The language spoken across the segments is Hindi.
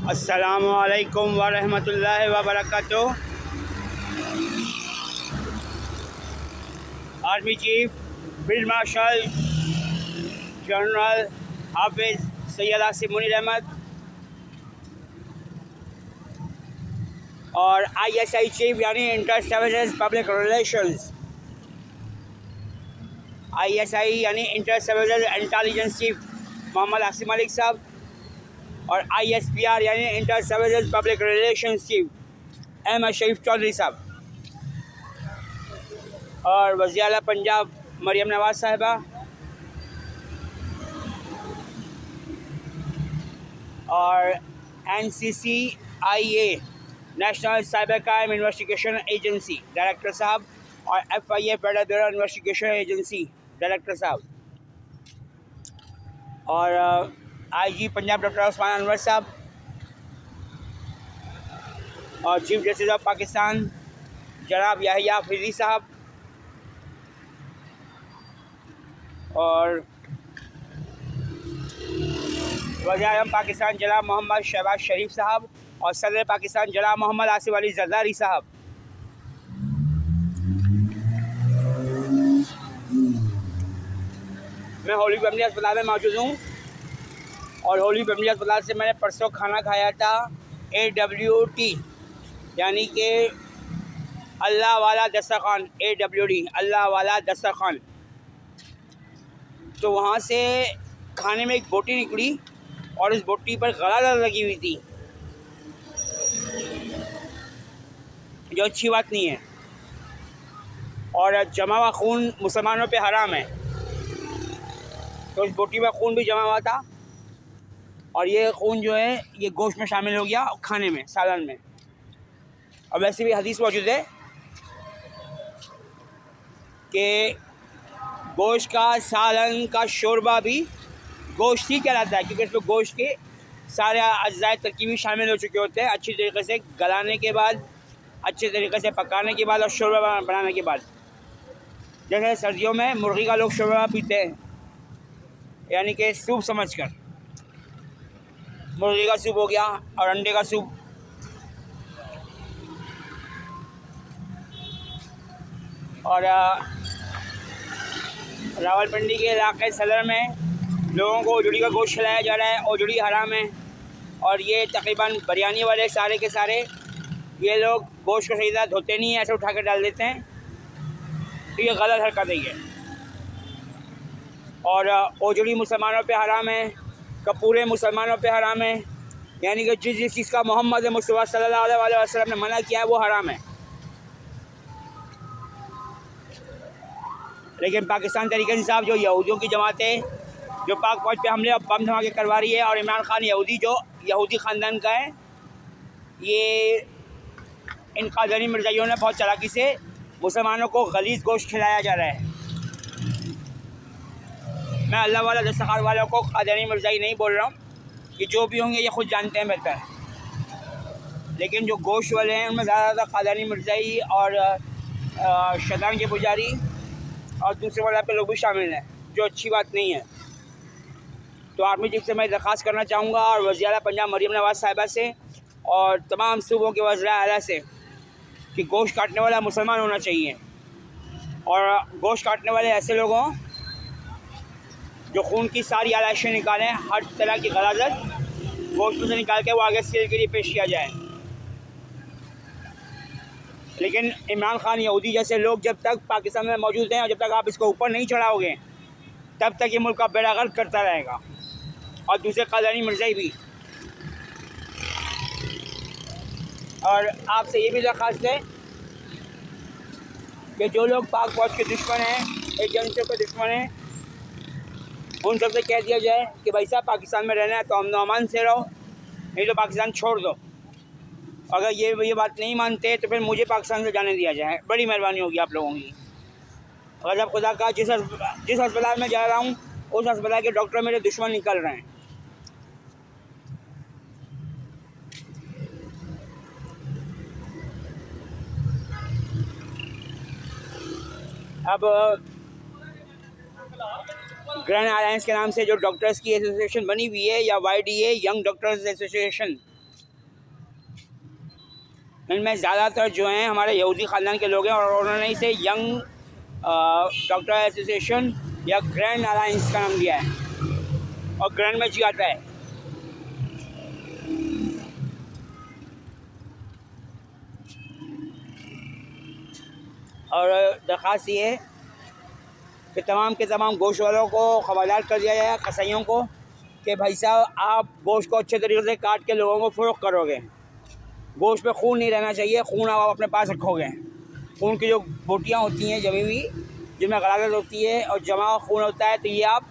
अस्सलामु अलैकुम वरहमतुल्लाहि वबरकातुह। Army chief field marshal general Hafiz Syed Asif Munir Ahmed और ISI चीफ यानी inter services public relations, ISI यानी inter services intelligence chief Mohammad Asim Malik साहब और ISPR यानी inter services public relations chief Ahmed Sharif Chaudhry साहब और वज़ीर आला पंजाब मरियम नवाज साहिबा और NCCIA national cyber crime investigation agency director साहब और FIA federal bureau investigation agency director साहब और IG पंजाब डॉक्टर उस्मान अनवर साहब और चीफ जस्टिस ऑफ पाकिस्तान जनाब याहिया अफरीदी साहब और वज़ीर-ए-आज़म पाकिस्तान जनाब मोहम्मद शहबाज शरीफ साहब और सदर पाकिस्तान जनाब मोहम्मद आसिफ अली जरदारी साहब। मैं होली फैमिली अस्पताल में मौजूद हूँ और होली फैमिली अस्पताल से मैंने परसों खाना खाया था AWT यानी कि अल्लाह वाला दस्तरखान, AWD अल्लाह वाला दस्तरखान। तो वहाँ से खाने में एक बोटी निकली और इस बोटी पर गला लगी हुई थी, जो अच्छी बात नहीं है। और जमा हुआ खून मुसलमानों पे हराम है, तो इस बोटी में खून भी जमा हुआ था और ये खून जो है ये गोश्त में शामिल हो गया खाने में, सालन में। और वैसे भी हदीस मौजूद है कि गोश्त का सालन का शोरबा भी गोश्त ही कहलाता है, क्योंकि इसमें गोश्त के सारे अज्जाए तरकीबी शामिल हो चुके होते हैं अच्छी तरीके से गलाने के बाद, अच्छे तरीके से पकाने के बाद और शोरबा बनाने के बाद। जैसे सर्दियों में मुर्गी का लोग शोरबा पीते हैं, यानी कि सूप समझकर, मुर्गी का सूप हो गया और अंडे का सूप। और रावलपिंडी के इलाके सदर में लोगों को ओजड़ी का गोश्त खिलाया जा रहा है। ओजड़ी हराम है और ये तकरीबन बिरयानी वाले सारे के सारे ये लोग गोश्त को सही तरह धोते नहीं हैं, ऐसे उठा कर डाल देते हैं। तो ये गलत हरकत है। और ओजड़ी मुसलमानों पे हराम है, कपूरे मुसलमानों पे हराम है, यानी कि जिस चीज़ का मोहम्मद मुस्तफ़ा सल्लल्लाहु अलैहि वसल्लम ने मना किया है वो हराम है। लेकिन पाकिस्तान तहरीक इंसाफ जो यहूदियों की जमातें जो पाक फौज पे हमले और बम धमाके करवा रही है, और इमरान खान यहूदी जो यहूदी ख़ानदान का है, ये इन कादरी मिर्ज़ाइयों ने बहुत चालाकी से मुसलमानों को गलीज़ गोश्त खिलाया जा रहा है। मैं अल्लाह वाला दस्तरखान वालों को कादरी मिर्ज़ाई नहीं बोल रहा हूँ, कि जो भी होंगे ये खुद जानते हैं बेहतर। लेकिन जो गोश्त वाले हैं उनमें ज़्यादातर कादरी मिर्ज़ाई और शैतान के पुजारी और दूसरे वाला पे लोग भी शामिल हैं, जो अच्छी बात नहीं है। तो आर्मी चीफ से मैं दरख्वास्त करना चाहूँगा और वज़ीर आला पंजाब मरियम नवाज साहिबा से और तमाम सूबों के वज़ीर आला से कि गोश्त काटने वाला मुसलमान होना चाहिए और गोश्त काटने वाले ऐसे लोग हों जो खून की सारी आलाइशें निकालें, हर तरह की गलाजत गोश्त से निकाल के वो आगे सेल के लिए पेश किया जाए। लेकिन इमरान खान यहूदी जैसे लोग जब तक पाकिस्तान में मौजूद हैं और जब तक आप इसको ऊपर नहीं चढ़ाओगे, तब तक ये मुल्क का बेड़ा गर्क करता रहेगा। और दूसरे कादरी मिर्ज़ाई भी। और आपसे ये भी दरख्वास्त है कि जो लोग पाक फौज के दुश्मन हैं, एजेंसियों के दुश्मन हैं, उन सबसे कह दिया जाए कि भाई साहब पाकिस्तान में रहना है तो अमन अमान से रहो, नहीं तो पाकिस्तान छोड़ दो। अगर ये बात नहीं मानते तो फिर मुझे पाकिस्तान से जाने दिया जाए, बड़ी मेहरबानी होगी आप लोगों की। अगर जब खुदा का जिस अस्पताल में जा रहा हूँ उस अस्पताल के डॉक्टर मेरे दुश्मन निकल रहे हैं। अब ग्रैंड अलायंस के नाम से जो डॉक्टर्स की एसोसिएशन बनी हुई है, या YDA यंग डॉक्टर्स एसोसिएशन, इनमें ज़्यादातर जो हैं हमारे यहूदी ख़ानदान के लोग हैं और उन्होंने इसे यंग डॉक्टर एसोसिएशन या ग्रैंड अलायंस का नाम दिया है और ग्रैंड में जी आता है। और दरख्वास्त ये है कि तमाम के तमाम गोश्त वालों को खबरदार कर दिया जाए, कसाईयों को, कि भाई साहब आप गोश्त को अच्छे तरीके से काट के लोगों को फ़रोख्त करोगे। गोश्त पे खून नहीं रहना चाहिए, खून आप अपने पास रखोगे। खून की जो बोटियाँ होती हैं जमी हुई जिनमें गलाजत होती है और जमा हुआ खून होता है, तो ये आप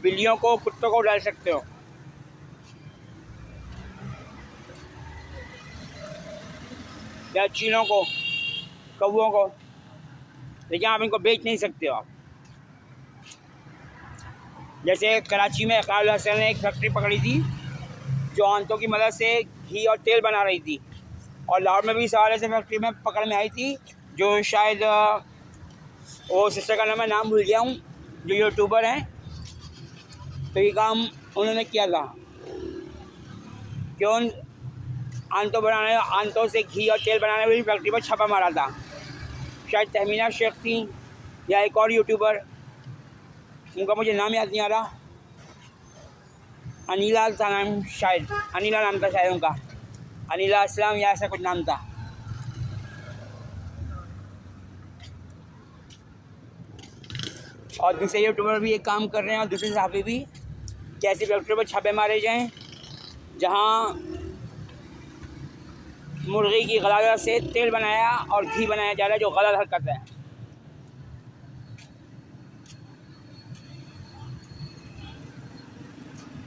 बिल्लियों को, कुत्तों को डाल सकते हो या चीलों को, कौवों को, लेकिन आप इनको बेच नहीं सकते हो। आप जैसे कराची में अकाल हसन ने एक फैक्ट्री पकड़ी थी जो आंतों की मदद से घी और तेल बना रही थी, और लाहौर में भी इस हवाले से फैक्ट्री में पकड़ में आई थी, जो शायद वो सिस्टर का नाम भूल गया हूँ, जो यूट्यूबर हैं। तो ये काम उन्होंने किया था, क्यों आंतों से घी और तेल बनाने वाली फैक्ट्री पर छापा मारा था। शायद तहमीना शेख थी या एक और यूट्यूबर, उनका मुझे नाम याद नहीं आ रहा, अनिला था नाम, शायद अनिला नाम था शायद उनका, अनिला इस्लाम या ऐसा कुछ नाम था। और दूसरे यूट्यूबर भी एक काम कर रहे हैं और दूसरे सहाफ़ी भी, कि ऐसी फैक्ट्री पर छापे मारे जाएं जहां मुर्गी की गलाजत से तेल बनाया और घी बनाया जा रहा है, जो गलत हरकत है।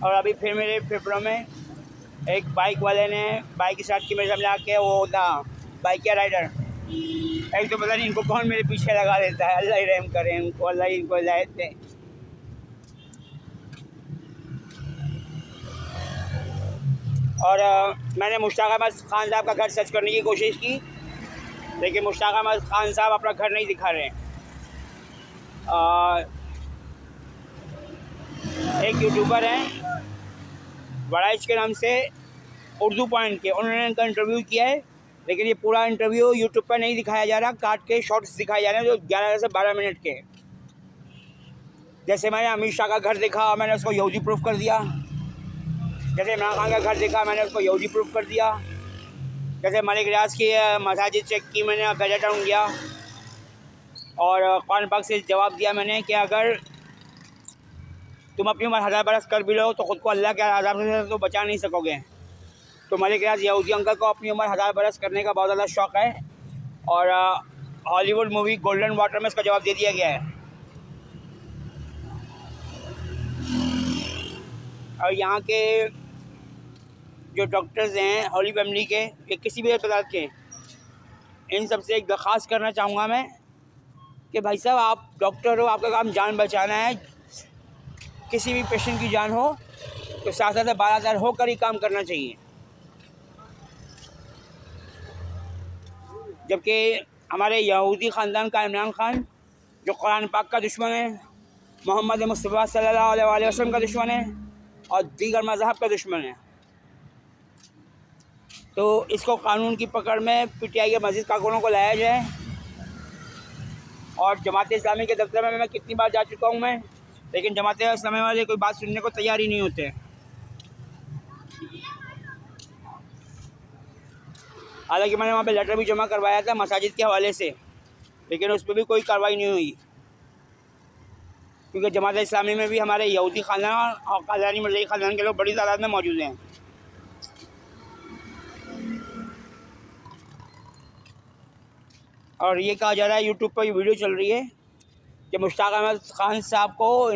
और अभी फिर मेरे फेफड़ों में एक बाइक वाले ने बाइक के साथ की मेरे सामने आके, वो था बाइक का राइडर, एक तो पता नहीं इनको कौन मेरे पीछे लगा देता है, अल्लाह ही रहम करे इनको, अल्लाह ही इनको हिदायत दे। और मैंने मुश्ताक अहमद खान साहब का घर सर्च करने की कोशिश की, लेकिन मुश्ताक अहमद खान साहब अपना घर नहीं दिखा रहे हैं। एक यूट्यूबर हैं वड़ाइच के नाम से, उर्दू पॉइंट के, उन्होंने इनका इंटरव्यू किया है, लेकिन ये पूरा इंटरव्यू यूट्यूब पर नहीं दिखाया जा रहा, काट के शॉर्ट्स दिखाए जा रहे हैं जो 11 से 12 मिनट के। जैसे मैंने अमित शाह का घर देखा, मैंने उसको यहूदी प्रूफ कर दिया। जैसे इमरान खान का घर देखा, मैंने उसको यहूदी प्रूफ कर दिया। जैसे मलिक रियाज की मसाजिद चेक की, मैंने गजट डाउन किया और कुरान पाक से जवाब दिया मैंने कि अगर तुम अपनी उम्र 1000 बरस कर भी लो तो ख़ुद को अल्लाह के अज़ाब से तो बचा नहीं सकोगे। तो मलिक रियाज यहूदी अंकल को अपनी उम्र 1000 बरस करने का बहुत ज़्यादा शौक़ है, और हॉलीवुड मूवी गोल्डन वाटर में इसका जवाब दे दिया गया है। और यहाँ के जो डॉक्टर्स हैं हॉली फैमिली के या किसी भी अस्पताल के, इन सब से एक दरख्वास्त करना चाहूँगा मैं कि भाई साहब आप डॉक्टर हो, आपका काम जान बचाना है। किसी भी पेशेंट की जान हो तो 7 से 12 होकर ही काम करना चाहिए। जबकि हमारे यहूदी ख़ानदान का इमरान खान, जो कुरान पाक का दुश्मन है, मोहम्मद मुस्तफ़ा सल्लल्लाहु अलैहि वसल्लम का दुश्मन है और दीगर मज़हब का दुश्मन है, तो इसको कानून की पकड़ में पीटीआई के मस्जिद कारकुनों को लाया जाए। और जमात इस्लामी के दफ्तर में मैं कितनी बार जा चुका हूँ मैं, लेकिन जमात इस्लामी वाले कोई बात सुनने को तैयार ही नहीं होते। हालांकि मैंने वहाँ पे लेटर भी जमा करवाया था मसाजिद के हवाले से, लेकिन उस पर भी कोई कार्रवाई नहीं हुई, क्योंकि जमात इस्लामी में भी हमारे यहूदी ख़ानदान और कादियानी मरज़ई ख़ानदान के लोग बड़ी तादाद में मौजूद हैं। और ये कहा जा रहा है, यूट्यूब पर ये वीडियो चल रही है कि मुश्ताक अहमद खान साहब को